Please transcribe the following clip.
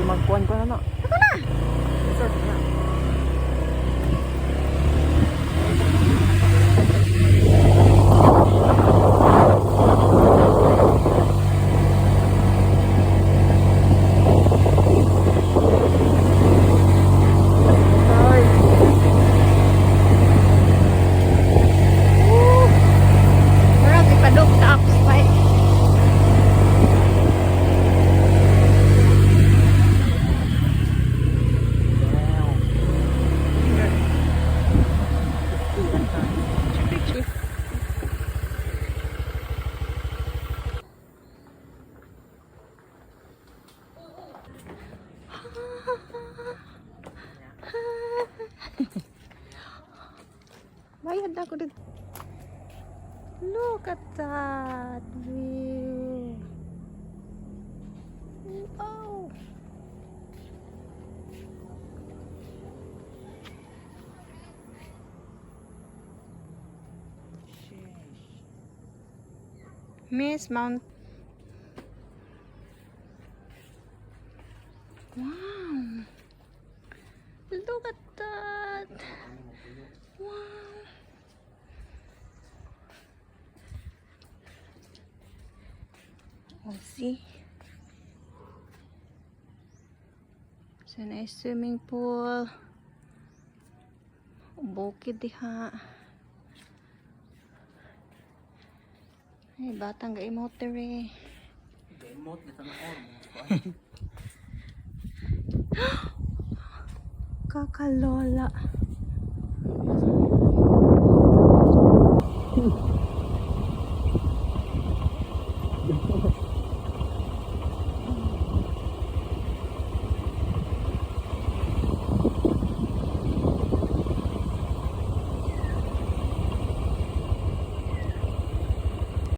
magkuhan ko na no. Ako na. Resort na. Murag ipadok sa apps pa eh. Bayad na ako dito. Look at that view. Wow. Miss Mount. Wow. Look at that. Wow. Oh, see? So, nice swimming pool. Bukid diha. Ay, batang ga-emote dere. Ga-emote na sa noon. Kakalola.